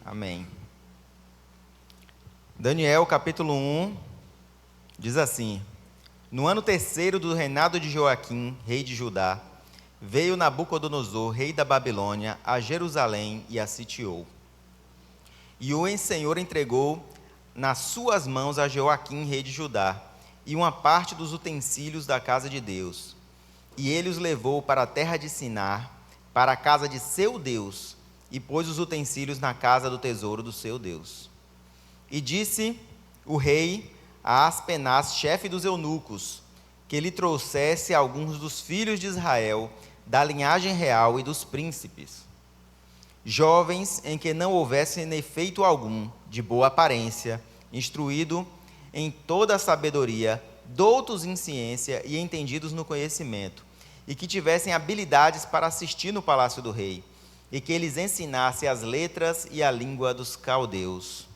Amém. Daniel, capítulo 1, diz assim: No ano terceiro do reinado de Joaquim, rei de Judá, veio Nabucodonosor, rei da Babilônia, a Jerusalém e a sitiou. E o Senhor entregou nas suas mãos a Joaquim, rei de Judá, e uma parte dos utensílios da casa de Deus. E ele os levou para a terra de Sinar, para a casa de seu Deus, e pôs os utensílios na casa do tesouro do seu Deus. E disse o rei a Aspenaz, chefe dos eunucos, que lhe trouxesse alguns dos filhos de Israel, da linhagem real e dos príncipes, jovens em que não houvesse efeito algum, de boa aparência, instruído em toda a sabedoria, doutos em ciência e entendidos no conhecimento, e que tivessem habilidades para assistir no palácio do rei, e que eles ensinassem as letras e a língua dos caldeus.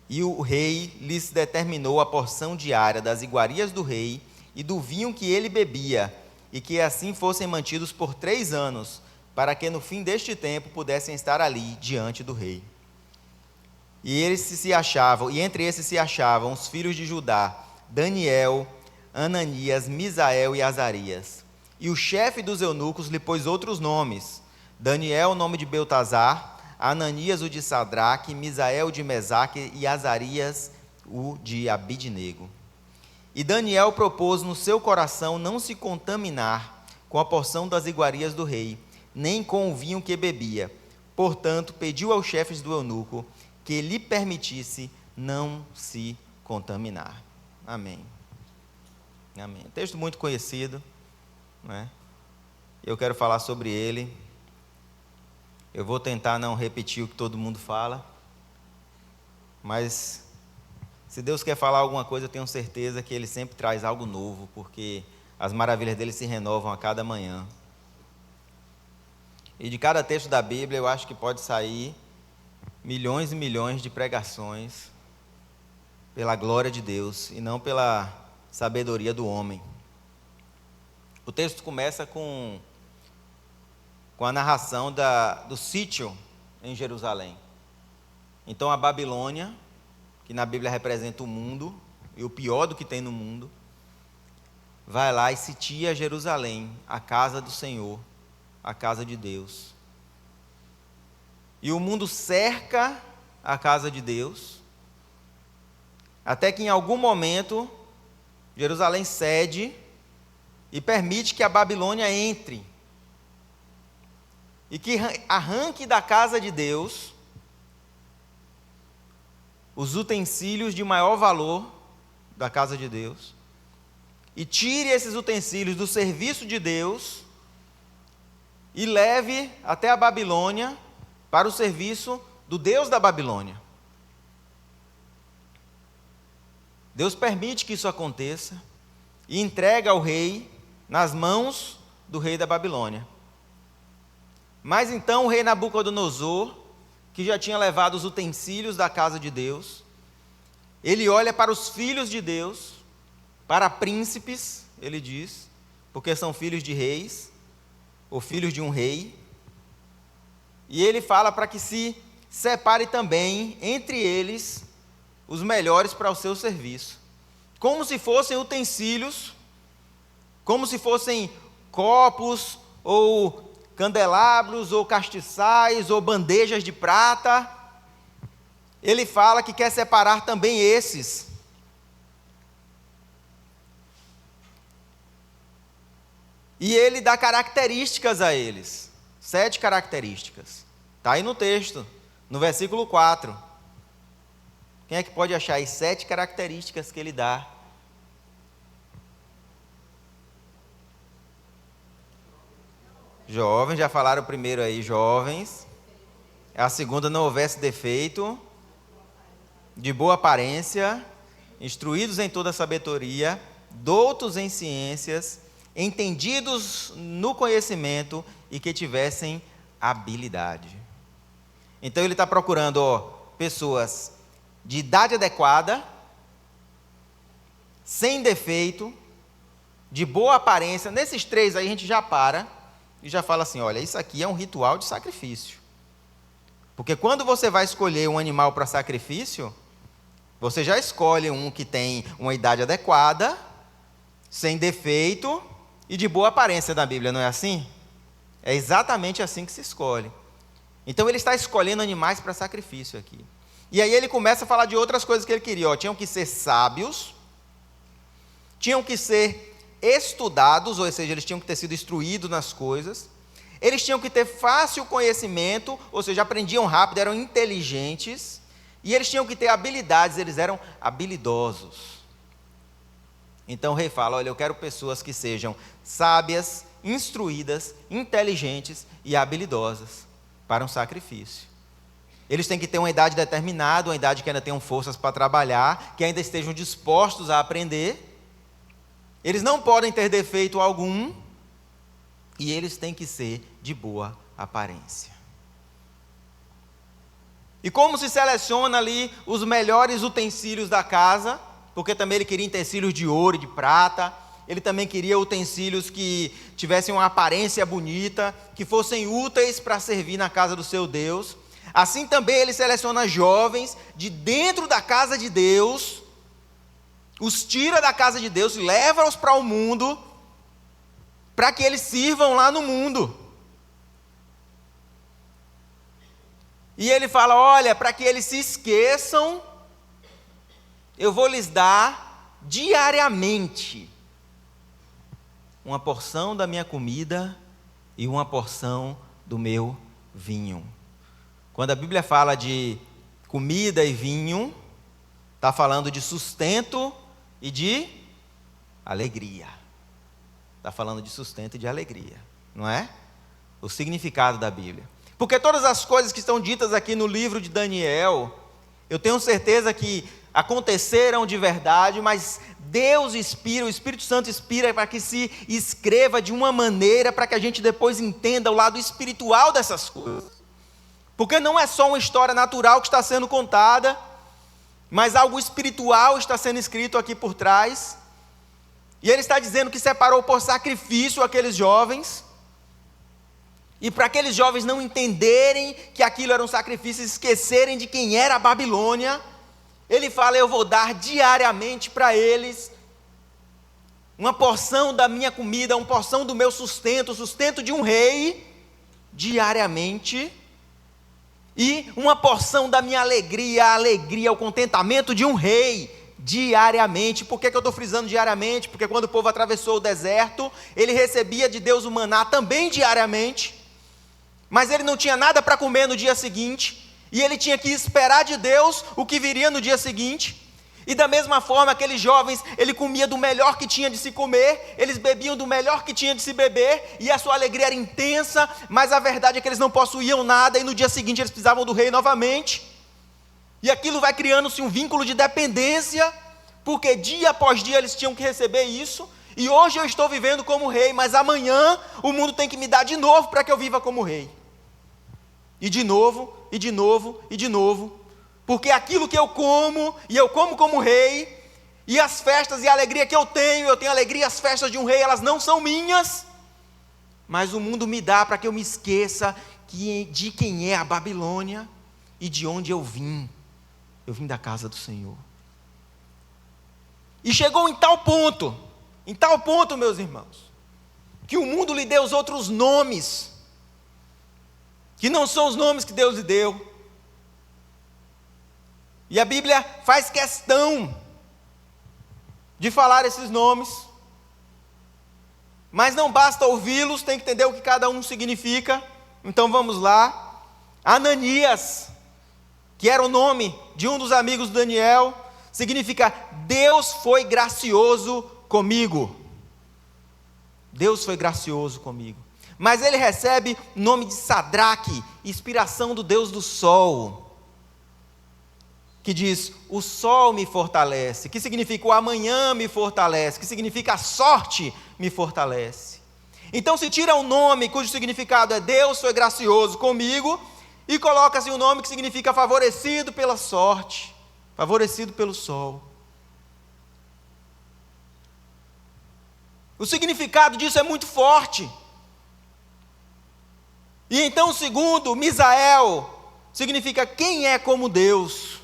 E o rei lhes determinou a porção diária das iguarias do rei e do vinho que ele bebia, e que assim fossem mantidos por 3 anos, para que no fim deste tempo pudessem estar ali diante do rei. E entre esses se achavam os filhos de Judá, Daniel, Ananias, Misael e Azarias. E o chefe dos eunucos lhe pôs outros nomes: Daniel, o nome de Beltazar, Ananias, o de Sadraque, Misael, o de Mesaque, e Azarias, o de Abidnego. E Daniel propôs no seu coração não se contaminar com a porção das iguarias do rei, nem com o vinho que bebia. Portanto, pediu aos chefes do eunuco que lhe permitisse não se contaminar. Amém. Amém. Texto muito conhecido, né? Eu quero falar sobre ele. Eu vou tentar não repetir o que todo mundo fala, mas se Deus quer falar alguma coisa, eu tenho certeza que Ele sempre traz algo novo, porque as maravilhas dele se renovam a cada manhã. E de cada texto da Bíblia, eu acho que pode sair milhões e milhões de pregações pela glória de Deus e não pela sabedoria do homem. O texto começa com a narração do sítio em Jerusalém. Então a Babilônia, que na Bíblia representa o mundo, e o pior do que tem no mundo, vai lá e sitia Jerusalém, a casa do Senhor, a casa de Deus. E o mundo cerca a casa de Deus, até que em algum momento Jerusalém cede e permite que a Babilônia entre, e que arranque da casa de Deus os utensílios de maior valor da casa de Deus, e tire esses utensílios do serviço de Deus e leve até a Babilônia para o serviço do Deus da Babilônia. Deus permite que isso aconteça e entrega o rei nas mãos do rei da Babilônia. Mas então o rei Nabucodonosor, que já tinha levado os utensílios da casa de Deus, ele olha para os filhos de Deus, para príncipes, ele diz, porque são filhos de reis, ou filhos de um rei, e ele fala para que se separe também entre eles os melhores para o seu serviço, como se fossem utensílios, como se fossem copos, ou candelabros, ou castiçais, ou bandejas de prata. Ele fala que quer separar também esses. E ele dá características a eles, 7 características. Está aí no texto, no versículo 4. Quem é que pode achar as 7 características que ele dá? Jovens, já falaram primeiro aí, jovens. A segunda, não houvesse defeito, de boa aparência, instruídos em toda sabedoria, doutos em ciências, entendidos no conhecimento e que tivessem habilidade. Então ele está procurando pessoas de idade adequada, sem defeito, de boa aparência. Nesses 3 aí a gente já para e já fala assim: olha, isso aqui é um ritual de sacrifício, Porque quando você vai escolher um animal para sacrifício, você já escolhe um que tem uma idade adequada, sem defeito e de boa aparência na Bíblia, não é assim? É exatamente assim que se escolhe. Então ele está escolhendo animais para sacrifício aqui. E aí ele começa a falar de outras coisas que ele queria. Tinham que ser sábios, tinham que ser estudados, ou seja, eles tinham que ter sido instruídos nas coisas. Eles tinham que ter fácil conhecimento, ou seja, aprendiam rápido, eram inteligentes. E eles tinham que ter habilidades, eles eram habilidosos. Então o rei fala, olha, eu quero pessoas que sejam sábias, instruídas, inteligentes e habilidosas para um sacrifício. Eles têm que ter uma idade determinada, uma idade que ainda tenham forças para trabalhar, que ainda estejam dispostos a aprender. Eles não podem ter defeito algum e eles têm que ser de boa aparência. E como se seleciona ali os melhores utensílios da casa, porque também ele queria utensílios de ouro e de prata, ele também queria utensílios que tivessem uma aparência bonita, que fossem úteis para servir na casa do seu Deus. Assim também ele seleciona jovens de dentro da casa de Deus, os tira da casa de Deus, leva-os para o mundo, para que eles sirvam lá no mundo. E ele fala, olha, para que eles se esqueçam, eu vou lhes dar diariamente uma porção da minha comida e uma porção do meu vinho. Quando a Bíblia fala de comida e vinho, está falando de sustento e de alegria. Está falando de sustento e de alegria, não é? O significado da Bíblia. Porque todas as coisas que estão ditas aqui no livro de Daniel, eu tenho certeza que aconteceram de verdade, mas Deus inspira, o Espírito Santo inspira para que se escreva de uma maneira para que a gente depois entenda o lado espiritual dessas coisas. Porque não é só uma história natural que está sendo contada, mas algo espiritual está sendo escrito aqui por trás. E ele está dizendo que separou por sacrifício aqueles jovens. E para aqueles jovens não entenderem que aquilo era um sacrifício, esquecerem de quem era a Babilônia, ele fala, eu vou dar diariamente para eles uma porção da minha comida, uma porção do meu sustento, o sustento de um rei, diariamente, e uma porção da minha alegria, a alegria, o contentamento de um rei, diariamente. Por que eu estou frisando diariamente? Porque quando o povo atravessou o deserto, ele recebia de Deus o maná também diariamente, mas ele não tinha nada para comer no dia seguinte, e ele tinha que esperar de Deus o que viria no dia seguinte. E da mesma forma, aqueles jovens, ele comia do melhor que tinha de se comer, eles bebiam do melhor que tinha de se beber, e a sua alegria era intensa, mas a verdade é que eles não possuíam nada, e no dia seguinte eles precisavam do rei novamente. E aquilo vai criando-se um vínculo de dependência, porque dia após dia eles tinham que receber isso, e hoje eu estou vivendo como rei, mas amanhã o mundo tem que me dar de novo para que eu viva como rei. E de novo, e de novo, e de novo, porque aquilo que eu como, e eu como como rei, e as festas e a alegria que eu tenho alegria, as festas de um rei, elas não são minhas, mas o mundo me dá para que eu me esqueça de quem é a Babilônia e de onde eu vim da casa do Senhor. E chegou em tal ponto, meus irmãos, que o mundo lhe deu os outros nomes, que não são os nomes que Deus lhe deu. E a Bíblia faz questão de falar esses nomes, mas não basta ouvi-los, tem que entender o que cada um significa. Então vamos lá. Ananias, que era o nome de um dos amigos de Daniel, significa Deus foi gracioso comigo. Deus foi gracioso comigo. Mas ele recebe o nome de Sadraque, inspiração do Deus do sol, que diz, o sol me fortalece, que significa o amanhã me fortalece, que significa a sorte me fortalece. Então se tira um nome cujo significado é Deus foi gracioso comigo, e coloca-se um nome que significa favorecido pela sorte, favorecido pelo sol. O significado disso é muito forte. E então, segundo Misael, significa quem é como Deus.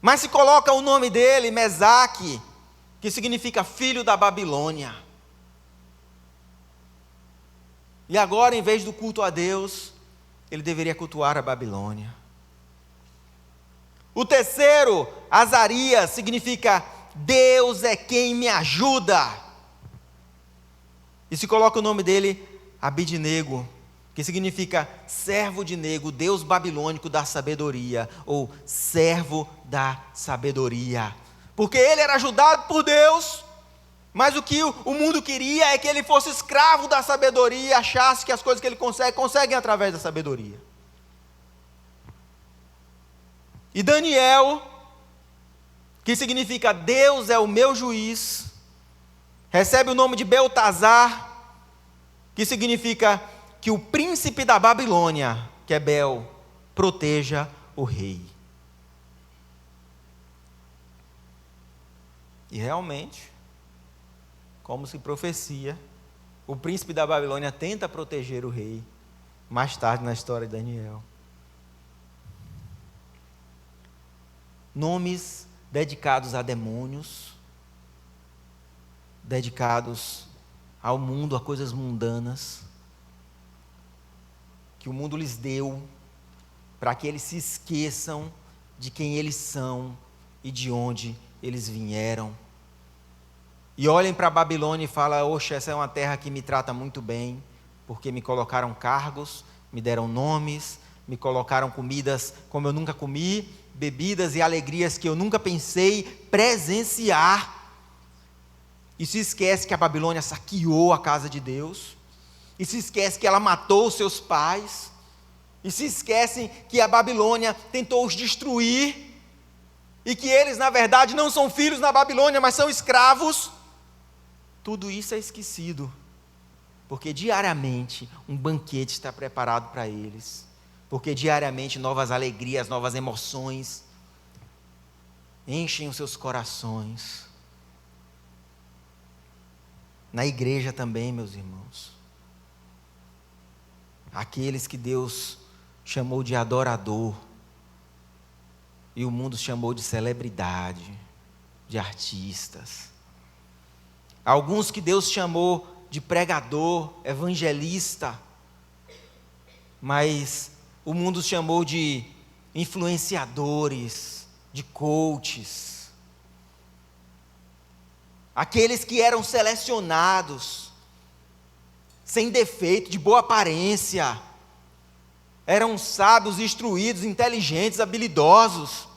Mas se coloca o nome dele, Mesaque, que significa filho da Babilônia. E agora, em vez do culto a Deus, ele deveria cultuar a Babilônia. O terceiro, Azarias, significa Deus é quem me ajuda. E se coloca o nome dele, Abidnego, que significa servo de Nego, Deus babilônico da sabedoria, ou servo da sabedoria. Porque ele era ajudado por Deus, mas o que o mundo queria é que ele fosse escravo da sabedoria e achasse que as coisas que ele conseguem através da sabedoria. E Daniel, que significa Deus é o meu juiz, recebe o nome de Beltazar, que significa que o príncipe da Babilônia, que é Bel, proteja o rei. E realmente, como se profecia, o príncipe da Babilônia tenta proteger o rei, mais tarde na história de Daniel. Nomes dedicados a demônios, dedicados ao mundo, a coisas mundanas, que o mundo lhes deu, para que eles se esqueçam de quem eles são e de onde eles vieram. E olhem para a Babilônia e falam: oxe, essa é uma terra que me trata muito bem, porque me colocaram cargos, me deram nomes, me colocaram comidas como eu nunca comi, bebidas e alegrias que eu nunca pensei presenciar. E se esquece que a Babilônia saqueou a casa de Deus, e se esquece que ela matou os seus pais, e se esquecem que a Babilônia tentou os destruir, e que eles na verdade não são filhos na Babilônia, mas são escravos. Tudo isso é esquecido, porque diariamente um banquete está preparado para eles, porque diariamente novas alegrias, novas emoções enchem os seus corações. Na igreja também, meus irmãos, aqueles que Deus chamou de adorador, e o mundo chamou de celebridade, de artistas. Alguns que Deus chamou de pregador, evangelista, mas o mundo chamou de influenciadores, de coaches. Aqueles que eram selecionados, sem defeito, de boa aparência, eram sábios, instruídos, inteligentes, habilidosos,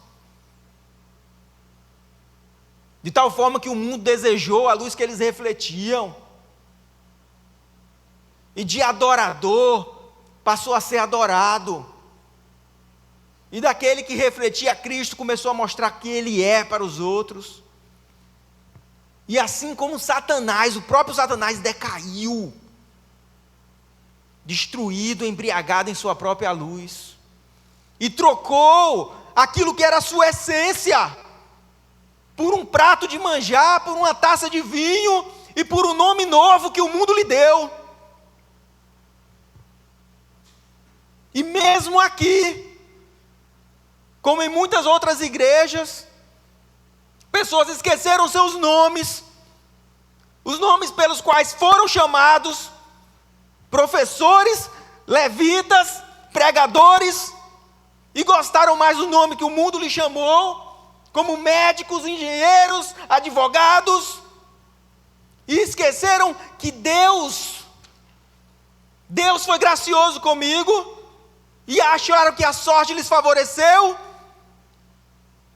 de tal forma que o mundo desejou a luz que eles refletiam, e de adorador passou a ser adorado, e daquele que refletia Cristo começou a mostrar quem Ele é para os outros. E assim como Satanás, o próprio Satanás decaiu, destruído, embriagado em sua própria luz, e trocou aquilo que era a sua essência por um prato de manjar, por uma taça de vinho e por um nome novo que o mundo lhe deu. E mesmo aqui, como em muitas outras igrejas, pessoas esqueceram seus nomes, os nomes pelos quais foram chamados, professores, levitas, pregadores, e gostaram mais do nome que o mundo lhe chamou, como médicos, engenheiros, advogados, e esqueceram que Deus foi gracioso comigo, e acharam que a sorte lhes favoreceu,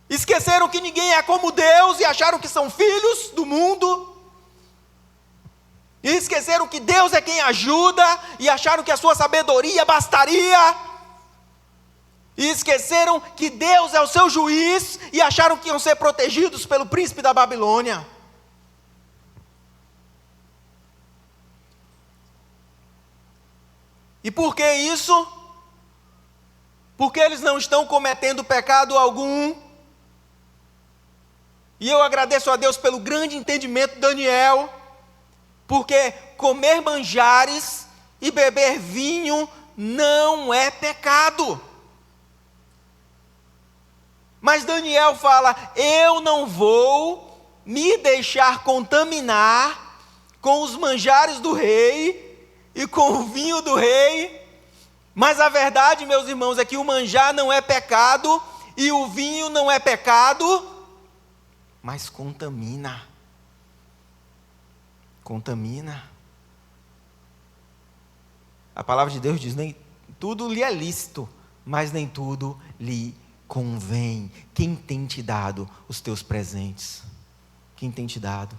esqueceram que ninguém é como Deus, e acharam que são filhos do mundo, e esqueceram que Deus é quem ajuda, e acharam que a sua sabedoria bastaria, e esqueceram que Deus é o seu juiz, e acharam que iam ser protegidos pelo príncipe da Babilônia. E por que isso? Porque eles não estão cometendo pecado algum. E eu agradeço a Deus pelo grande entendimento de Daniel, porque comer manjares e beber vinho não é pecado. Mas Daniel fala: eu não vou me deixar contaminar com os manjares do rei e com o vinho do rei. Mas a verdade, meus irmãos, é que o manjar não é pecado e o vinho não é pecado, mas contamina. Contamina. A palavra de Deus diz: nem tudo lhe é lícito, mas nem tudo lhe convém. Quem tem te dado os teus presentes? Quem tem te dado?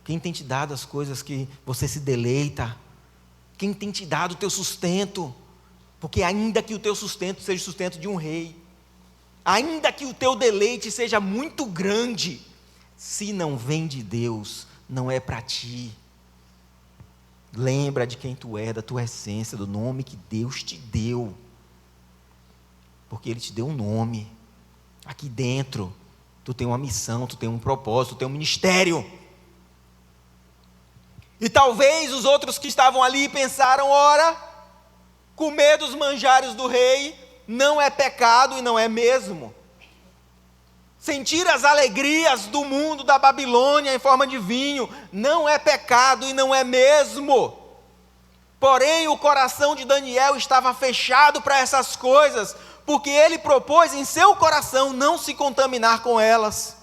Quem tem te dado as coisas que você se deleita? Quem tem te dado o teu sustento? Porque ainda que o teu sustento seja o sustento de um rei, ainda que o teu deleite seja muito grande, se não vem de Deus, não é para ti. Lembra de quem tu é, da tua essência, do nome que Deus te deu. Porque Ele te deu um nome. Aqui dentro, tu tem uma missão, tu tem um propósito, tu tem um ministério. E talvez os outros que estavam ali pensaram: ora, comer dos manjares do rei não é pecado e não é mesmo. Sentir as alegrias do mundo da Babilônia em forma de vinho não é pecado e não é mesmo. Porém, o coração de Daniel estava fechado para essas coisas, porque ele propôs em seu coração não se contaminar com elas.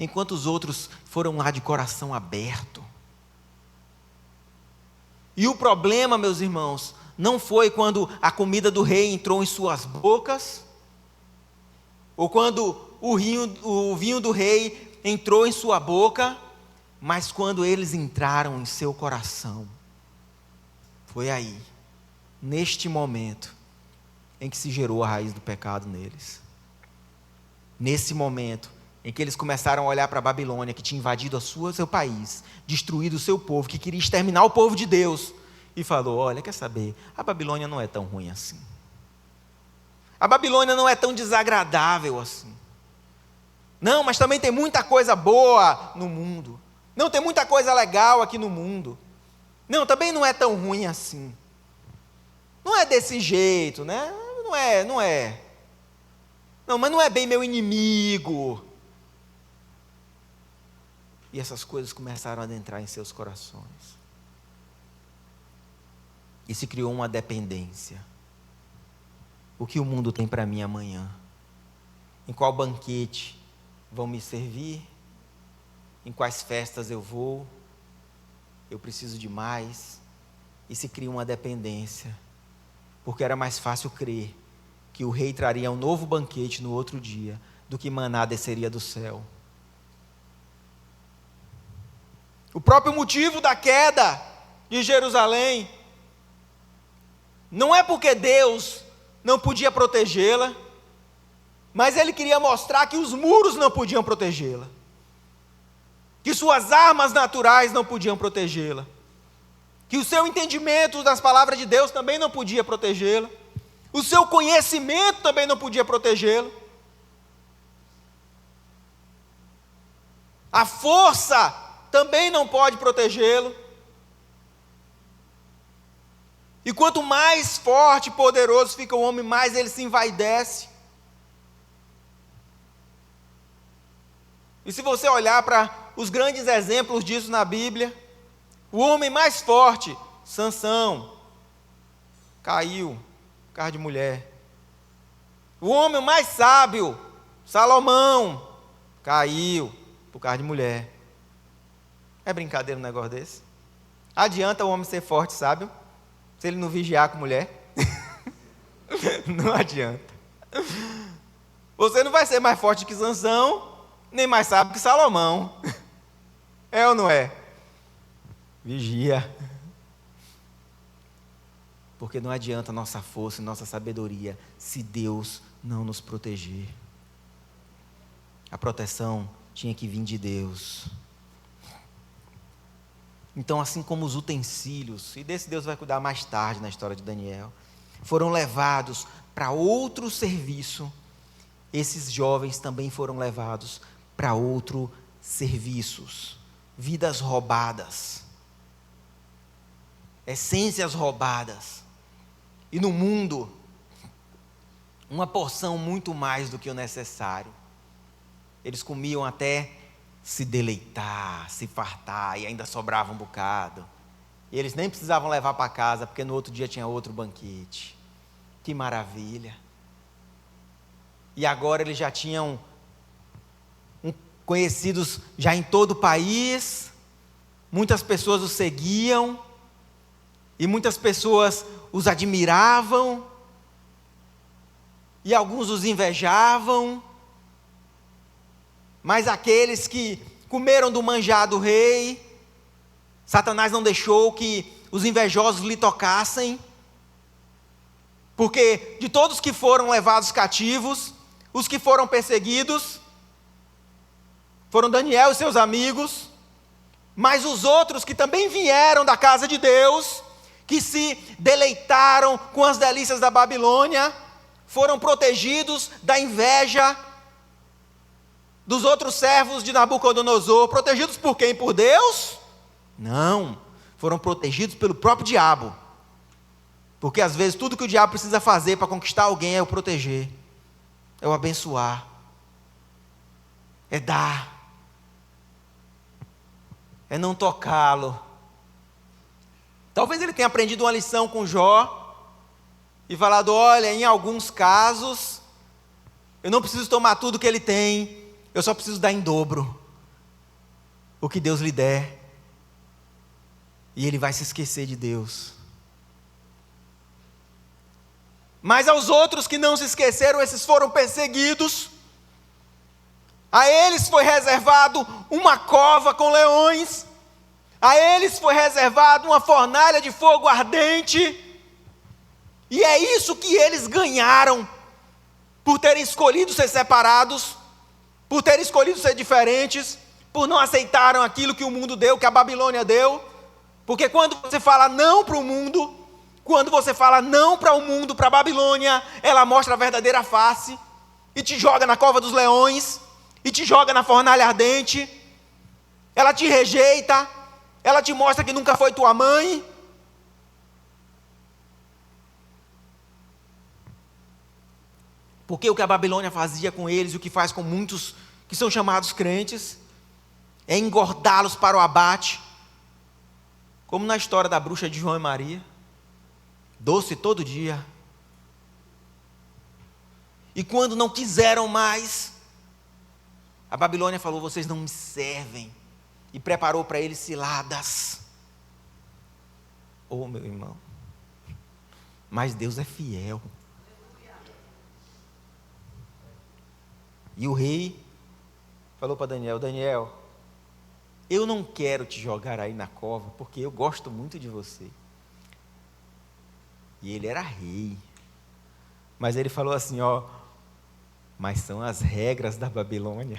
Enquanto os outros foram lá de coração aberto. E o problema, meus irmãos, não foi quando a comida do rei entrou em suas bocas, ou quando o vinho do rei entrou em sua boca, mas quando eles entraram em seu coração. Foi aí, neste momento, em que se gerou a raiz do pecado neles. Nesse momento em que eles começaram a olhar para a Babilônia, que tinha invadido seu país, destruído o seu povo, que queria exterminar o povo de Deus, e falou: olha, quer saber, a Babilônia não é tão ruim assim. A Babilônia não é tão desagradável assim. Não, mas também tem muita coisa boa no mundo. Não, tem muita coisa legal aqui no mundo. Não, também não é tão ruim assim. Não é desse jeito, né? Não é. Não, mas não é bem meu inimigo. E essas coisas começaram a adentrar em seus corações. E se criou uma dependência. O que o mundo tem para mim amanhã? Em qual banquete vão me servir? Em quais festas eu vou? Eu preciso de mais. E se cria uma dependência. Porque era mais fácil crer que o rei traria um novo banquete no outro dia, do que maná desceria do céu. O próprio motivo da queda de Jerusalém não é porque Deus não podia protegê-la, mas Ele queria mostrar que os muros não podiam protegê-la, que suas armas naturais não podiam protegê-la, que o seu entendimento das palavras de Deus também não podia protegê-la, o seu conhecimento também não podia protegê-lo, a força também não pode protegê-lo. E quanto mais forte e poderoso fica o homem, mais ele se envaidece. E se você olhar para os grandes exemplos disso na Bíblia, o homem mais forte, Sansão, caiu por causa de mulher. O homem mais sábio, Salomão, caiu por causa de mulher. É brincadeira um negócio desse? Adianta o homem ser forte e sábio, se ele não vigiar com mulher? Não adianta. Você não vai ser mais forte que Sansão, nem mais sábio que Salomão. É ou não é? Vigia. Porque não adianta nossa força e nossa sabedoria se Deus não nos proteger. A proteção tinha que vir de Deus. Então, assim como os utensílios, e desse Deus vai cuidar mais tarde na história de Daniel, foram levados para outro serviço, esses jovens também foram levados para outros serviços, vidas roubadas. essências roubadas. E no mundo, uma porção muito mais do que o necessário. Eles comiam até se deleitar, se fartar, e ainda sobrava um bocado. E eles nem precisavam levar para casa, porque no outro dia tinha outro banquete. Que maravilha! E agora eles já tinham conhecidos já em todo o país, muitas pessoas os seguiam, e muitas pessoas os admiravam, e alguns os invejavam, mas aqueles que comeram do manjar do rei, Satanás não deixou que os invejosos lhe tocassem, porque de todos que foram levados cativos, os que foram perseguidos, foram Daniel e seus amigos, mas os outros que também vieram da casa de Deus, que se deleitaram com as delícias da Babilônia, foram protegidos da inveja dos outros servos de Nabucodonosor. Protegidos por quem? Por Deus? Não, foram protegidos pelo próprio diabo. Porque às vezes tudo que o diabo precisa fazer para conquistar alguém é o proteger, é o abençoar, é dar, é não tocá-lo. Talvez ele tenha aprendido uma lição com Jó e falado: olha, em alguns casos eu não preciso tomar tudo que ele tem, eu só preciso dar em dobro o que Deus lhe der, e ele vai se esquecer de Deus. Mas aos outros que não se esqueceram, esses foram perseguidos. A eles foi reservado uma cova com leões. A eles foi reservado uma fornalha de fogo ardente. E é isso que eles ganharam, por terem escolhido ser separados, por terem escolhido ser diferentes, por não aceitarem aquilo que o mundo deu, que a Babilônia deu. Porque quando você fala não para o mundo, quando você fala não para o mundo, para a Babilônia, ela mostra a verdadeira face, e te joga na cova dos leões, e te joga na fornalha ardente. Ela te rejeita, ela te mostra que nunca foi tua mãe. Porque o que a Babilônia fazia com eles, e o que faz com muitos que são chamados crentes, é engordá-los para o abate, como na história da bruxa de João e Maria. Doce todo dia. E quando não quiseram mais, a Babilônia falou: vocês não me servem, e preparou para eles ciladas. Oh, meu irmão, mas Deus é fiel. E o rei falou para Daniel: Daniel, eu não quero te jogar aí na cova, porque eu gosto muito de você. E ele era rei. Mas ele falou assim: ó, mas são as regras da Babilônia.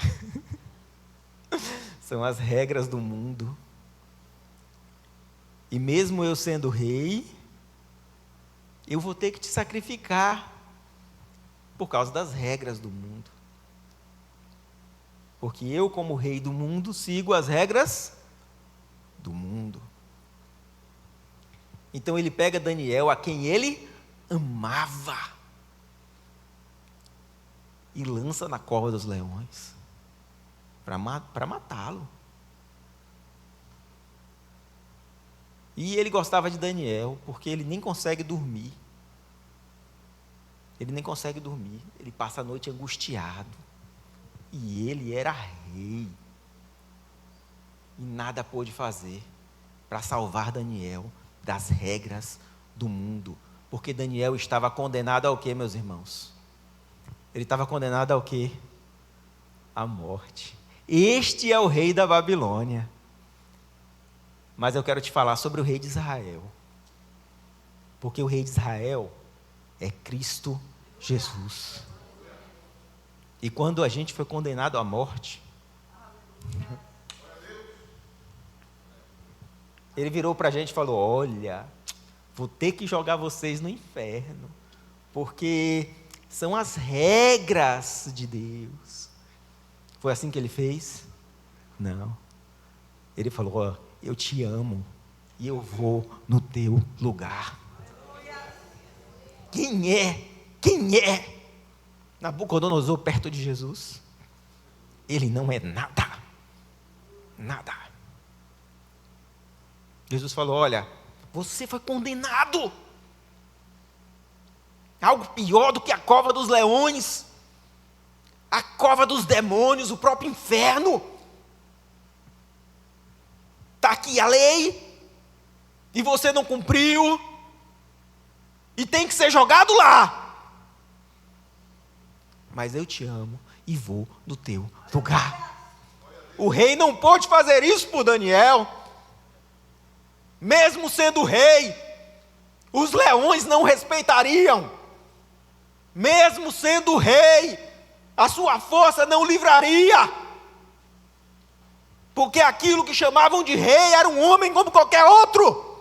São as regras do mundo. E mesmo eu sendo rei, eu vou ter que te sacrificar por causa das regras do mundo. Porque eu, como rei do mundo, sigo as regras do mundo. Então ele pega Daniel, a quem ele amava, e lança na cova dos leões, para matá-lo. E ele gostava de Daniel, porque ele nem consegue dormir. Ele nem consegue dormir, ele passa a noite angustiado. E ele era rei. E nada pôde fazer para salvar Daniel das regras do mundo. Porque Daniel estava condenado ao quê, meus irmãos? Ele estava condenado ao quê? À morte. Este é o rei da Babilônia. Mas eu quero te falar sobre o rei de Israel. Porque o rei de Israel é Cristo Jesus. E quando a gente foi condenado à morte, ele virou para a gente e falou: olha, vou ter que jogar vocês no inferno, porque são as regras de Deus. Foi assim que ele fez? Não. Ele falou: ó, eu te amo, e eu vou no teu lugar. Quem é Nabucodonosor perto de Jesus? Ele não é nada. Jesus falou: olha, você foi condenado. Algo pior do que a cova dos leões, a cova dos demônios, o próprio inferno. Está aqui a lei, e você não cumpriu, e tem que ser jogado lá. Mas eu te amo e vou no teu lugar. O rei não pôde fazer isso por Daniel. Mesmo sendo rei, os leões não respeitariam. Mesmo sendo rei, a sua força não livraria. Porque aquilo que chamavam de rei era um homem como qualquer outro.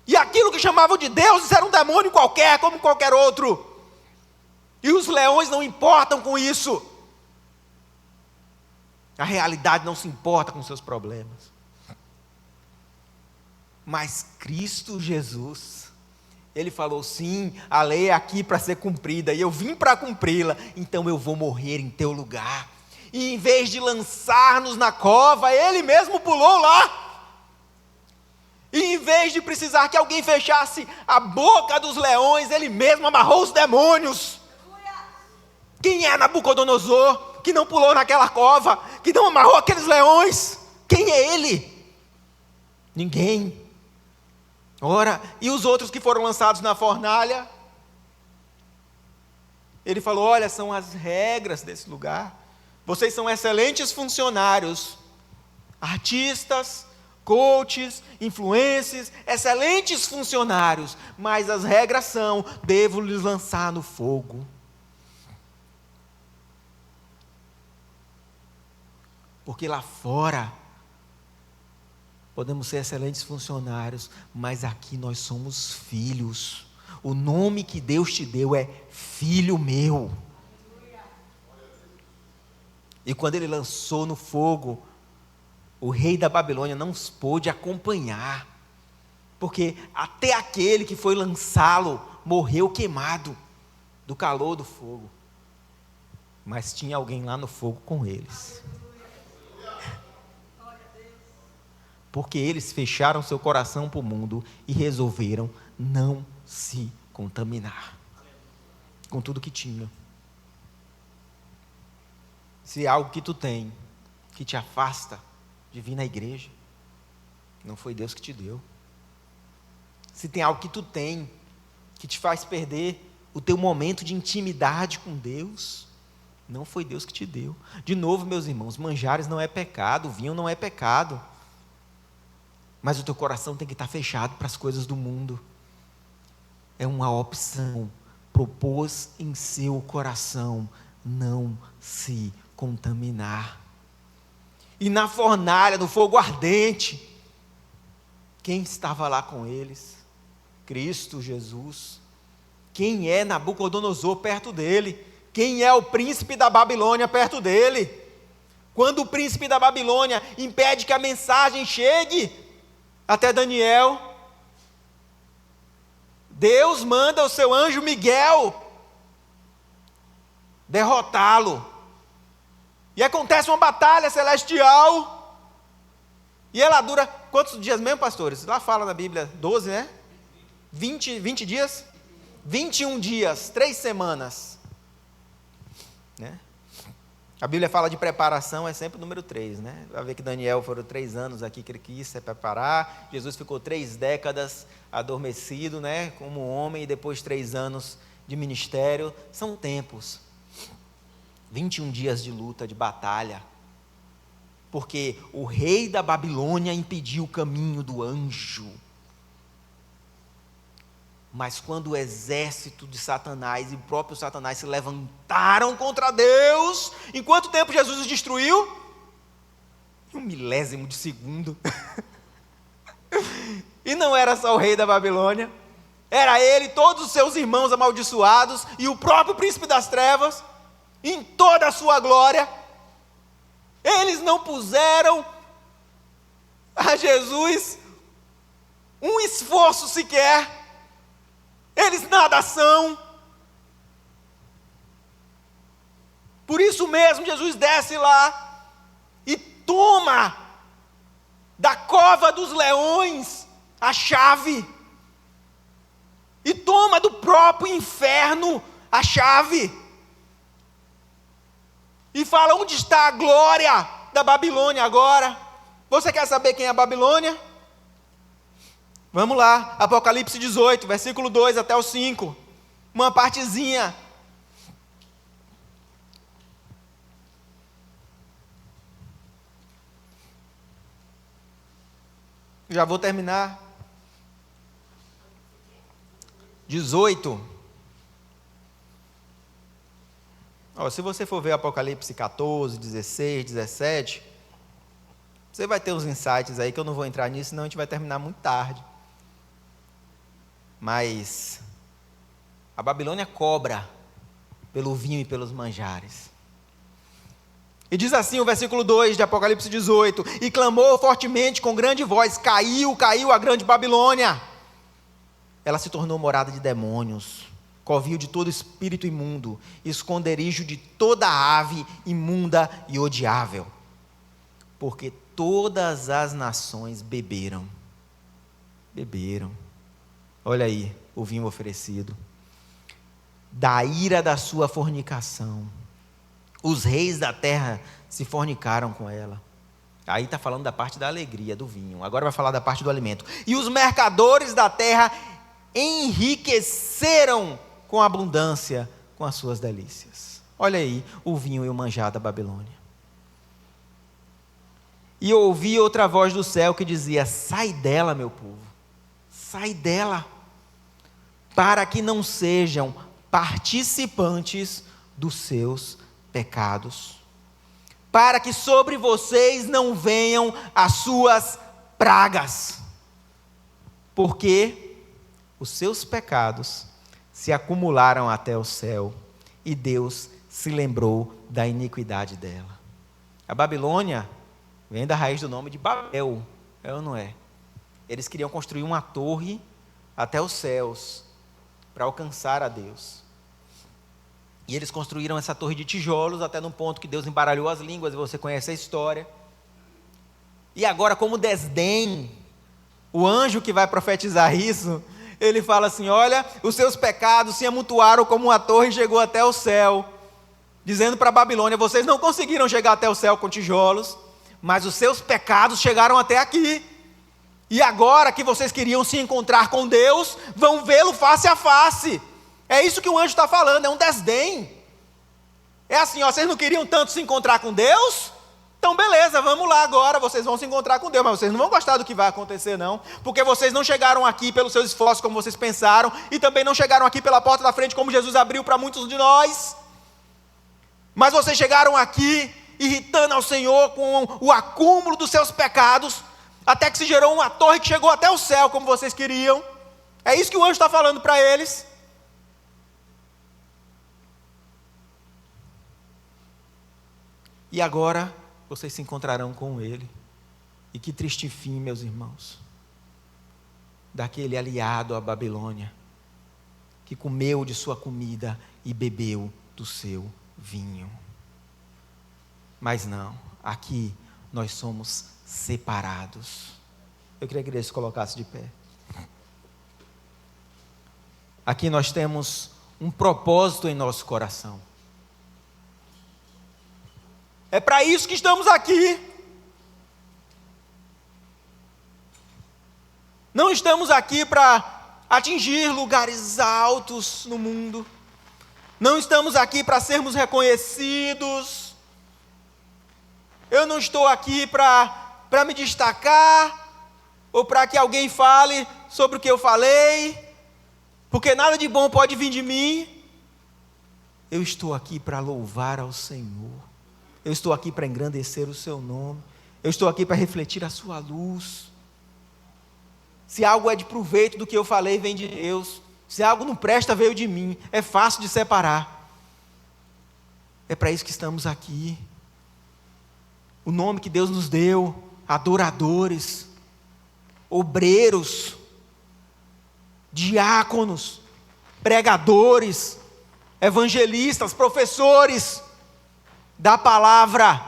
E aquilo que chamavam de Deus era um demônio qualquer, como qualquer outro. E os leões não importam com isso. A realidade não se importa com seus problemas. Mas Cristo Jesus, Ele falou: sim, a lei é aqui para ser cumprida, e eu vim para cumpri-la, então eu vou morrer em teu lugar. E em vez de lançar-nos na cova, Ele mesmo pulou lá. E em vez de precisar que alguém fechasse a boca dos leões, Ele mesmo amarrou os demônios. Quem é Nabucodonosor que não pulou naquela cova, que não amarrou aqueles leões? Quem é ele? Ninguém. Ora, e os outros que foram lançados na fornalha? Ele falou: olha, são as regras desse lugar. Vocês são excelentes funcionários, artistas, coaches, influencers, excelentes funcionários, mas as regras são: devo lhes lançar no fogo. Porque lá fora podemos ser excelentes funcionários, mas aqui nós somos filhos. O nome que Deus te deu é filho meu. E quando ele lançou no fogo, o rei da Babilônia não os pôde acompanhar, porque até aquele que foi lançá-lo morreu queimado do calor do fogo. Mas tinha alguém lá no fogo com eles. Porque eles fecharam seu coração para o mundo e resolveram não se contaminar com tudo que tinham. Se é algo que tu tem, que te afasta de vir na igreja, não foi Deus que te deu. Se tem algo que tu tem, que te faz perder o teu momento de intimidade com Deus, não foi Deus que te deu. De novo, meus irmãos, manjares não é pecado, vinho não é pecado. Mas o teu coração tem que estar fechado para as coisas do mundo. É uma opção. Propôs em seu coração não se contaminar. E na fornalha, no fogo ardente, quem estava lá com eles? Cristo Jesus. Quem é Nabucodonosor perto dele? Quem é o príncipe da Babilônia perto dele? Quando o príncipe da Babilônia impede que a mensagem chegue até Daniel, Deus manda o seu anjo Miguel derrotá-lo. E acontece uma batalha celestial. E ela dura quantos dias mesmo, pastores? Lá fala na Bíblia 12, né? 20 dias? 21 dias, 3 semanas. Né? A Bíblia fala de preparação, é sempre o número 3, né? Vai ver que Daniel foram 3 anos aqui que ele quis se preparar. Jesus ficou 3 décadas adormecido, né? Como homem, e depois 3 anos de ministério. São tempos. 21 dias de luta, de batalha. Porque o rei da Babilônia impediu o caminho do anjo. Mas quando o exército de Satanás e o próprio Satanás se levantaram contra Deus, em quanto tempo Jesus os destruiu? Em 1 milésimo de segundo. E não era só o rei da Babilônia, era ele, todos os seus irmãos amaldiçoados e o próprio príncipe das trevas, em toda a sua glória. Eles não puseram a Jesus um esforço sequer. Eles nada são. Por isso mesmo, Jesus desce lá e toma da cova dos leões a chave. E toma do próprio inferno a chave. E fala: onde está a glória da Babilônia agora? Você quer saber quem é a Babilônia? Vamos lá, Apocalipse 18, versículo 2 até o 5. Uma partezinha. Já vou terminar. 18. Se você for ver Apocalipse 14, 16, 17, você vai ter uns insights aí que eu não vou entrar nisso, senão a gente vai terminar muito tarde. Mas a Babilônia cobra pelo vinho e pelos manjares. E diz assim o versículo 2 de Apocalipse 18: e clamou fortemente com grande voz: caiu, caiu a grande Babilônia. Ela se tornou morada de demônios, covil de todo espírito imundo, esconderijo de toda ave imunda e odiável. Porque todas as nações beberam. Olha aí o vinho oferecido. Da ira da sua fornicação. Os reis da terra se fornicaram com ela. Aí está falando da parte da alegria, do vinho. Agora vai falar da parte do alimento. E os mercadores da terra enriqueceram com abundância com as suas delícias. Olha aí o vinho e o manjar da Babilônia. E ouvi outra voz do céu que dizia: sai dela, meu povo, sai dela, para que não sejam participantes dos seus pecados, para que sobre vocês não venham as suas pragas, porque os seus pecados se acumularam até o céu, e Deus se lembrou da iniquidade dela. A Babilônia vem da raiz do nome de Babel, é ou não é? Eles queriam construir uma torre até os céus, para alcançar a Deus. E eles construíram essa torre de tijolos, até no ponto que Deus embaralhou as línguas, e você conhece a história. E agora, como desdém, o anjo que vai profetizar isso, ele fala assim: olha, os seus pecados se amontoaram como uma torre e chegou até o céu. Dizendo para a Babilônia: vocês não conseguiram chegar até o céu com tijolos, mas os seus pecados chegaram até aqui. E agora que vocês queriam se encontrar com Deus, vão vê-lo face a face. É isso que o anjo está falando, é um desdém. É assim, vocês não queriam tanto se encontrar com Deus? Então beleza, vamos lá agora, vocês vão se encontrar com Deus, mas vocês não vão gostar do que vai acontecer não, porque vocês não chegaram aqui pelos seus esforços como vocês pensaram, e também não chegaram aqui pela porta da frente como Jesus abriu para muitos de nós, mas vocês chegaram aqui irritando ao Senhor com o acúmulo dos seus pecados, até que se gerou uma torre que chegou até o céu como vocês queriam. É isso que o anjo está falando para eles. E agora vocês se encontrarão com ele. E que triste fim, meus irmãos, daquele aliado à Babilônia, que comeu de sua comida e bebeu do seu vinho. Mas não, aqui nós somos separados. Eu queria que a igreja se colocasse de pé. Aqui nós temos um propósito em nosso coração. É para isso que estamos aqui. Não estamos aqui para atingir lugares altos no mundo. Não estamos aqui para sermos reconhecidos. Eu não estou aqui para me destacar, ou para que alguém fale sobre o que eu falei, porque nada de bom pode vir de mim. Eu estou aqui para louvar ao Senhor. Eu estou aqui para engrandecer o seu nome. Eu estou aqui para refletir a sua luz. Se algo é de proveito do que eu falei, vem de Deus. Se algo não presta, veio de mim. É fácil de separar. É para isso que estamos aqui. O nome que Deus nos deu, adoradores, obreiros diáconos, pregadores, evangelistas, professores da palavra.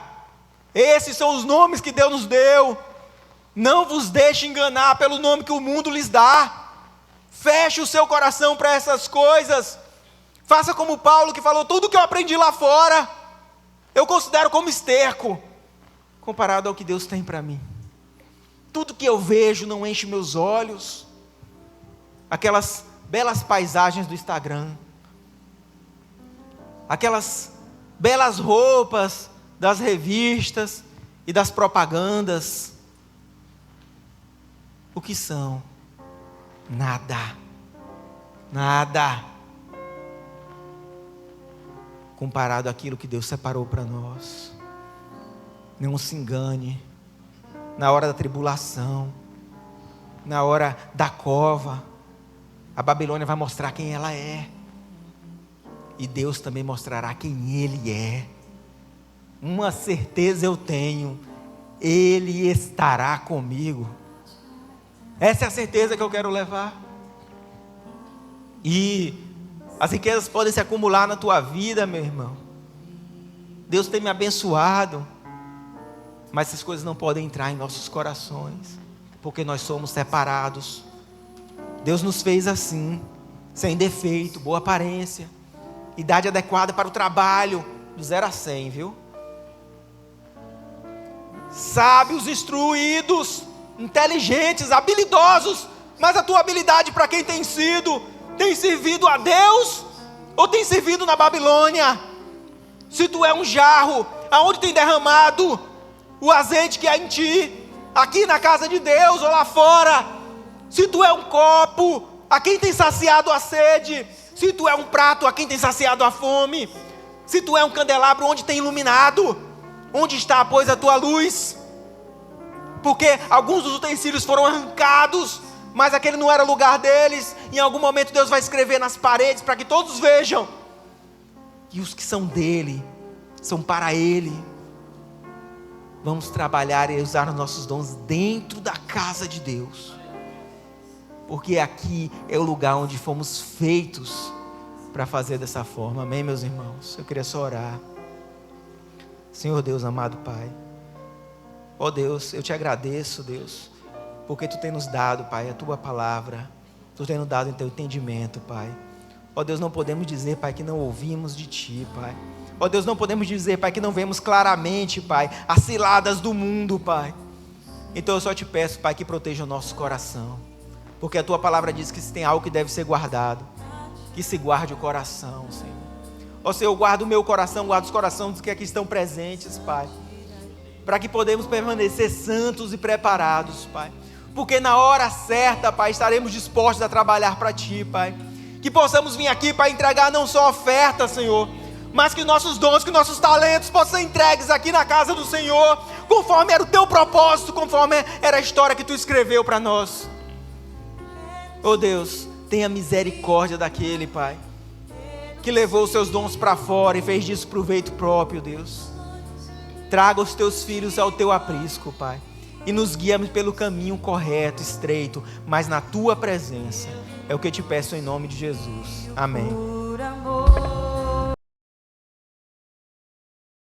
Esses são os nomes que Deus nos deu. Não vos deixe enganar pelo nome que o mundo lhes dá. Feche o seu coração para essas coisas. Faça como Paulo, que falou: tudo que eu aprendi lá fora, eu considero como esterco, comparado ao que Deus tem para mim. Tudo que eu vejo não enche meus olhos. Aquelas belas paisagens do Instagram, aquelas belas roupas das revistas e das propagandas, o que são? Nada, nada, comparado àquilo que Deus separou para nós. Não se engane, na hora da tribulação, na hora da cova, a Babilônia vai mostrar quem ela é, e Deus também mostrará quem Ele é. Uma certeza eu tenho: Ele estará comigo. Essa é a certeza que eu quero levar. E as riquezas podem se acumular na tua vida, meu irmão. Deus tem me abençoado, mas essas coisas não podem entrar em nossos corações, porque nós somos separados. Deus nos fez assim, sem defeito, boa aparência, idade adequada para o trabalho, do 0 a 100, viu? Sábios, instruídos, inteligentes, habilidosos. Mas a tua habilidade para quem tem sido? Tem servido a Deus ou tem servido na Babilônia? Se tu é um jarro, aonde tem derramado o azeite que há em ti? Aqui na casa de Deus ou lá fora? Se tu é um copo, a quem tem saciado a sede? Se tu é um prato, a quem tem saciado a fome? Se tu é um candelabro, onde tem iluminado? Onde está, pois, a tua luz? Porque alguns dos utensílios foram arrancados, mas aquele não era o lugar deles. Em algum momento Deus vai escrever nas paredes para que todos vejam. E os que são dele, são para ele. Vamos trabalhar e usar os nossos dons dentro da casa de Deus, porque aqui é o lugar onde fomos feitos para fazer dessa forma. Amém, meus irmãos? Eu queria só orar. Senhor Deus, amado Pai, ó Deus, eu te agradeço, Deus, porque Tu tem nos dado, Pai, a Tua palavra. Tu tem nos dado em Teu entendimento, Pai. Ó Deus, não podemos dizer, Pai, que não ouvimos de Ti, Pai. Ó Deus, não podemos dizer, Pai, que não vemos claramente, Pai, as ciladas do mundo, Pai. Então eu só te peço, Pai, que proteja o nosso coração, porque a Tua palavra diz que se tem algo que deve ser guardado, que se guarde o coração, Senhor. Ó Senhor, guarda o meu coração, guarda os corações dos que aqui estão presentes, Pai, para que podemos permanecer santos e preparados, Pai, porque na hora certa, Pai, estaremos dispostos a trabalhar para Ti, Pai. Que possamos vir aqui para entregar não só oferta, Senhor, mas que nossos dons, que nossos talentos possam ser entregues aqui na casa do Senhor, conforme era o Teu propósito, conforme era a história que Tu escreveu para nós. Oh Deus, tenha misericórdia daquele, Pai, que levou os seus dons para fora e fez disso proveito próprio, Deus. Traga os Teus filhos ao Teu aprisco, Pai, e nos guia pelo caminho correto, estreito, mas na Tua presença. É o que eu te peço em nome de Jesus. Amém.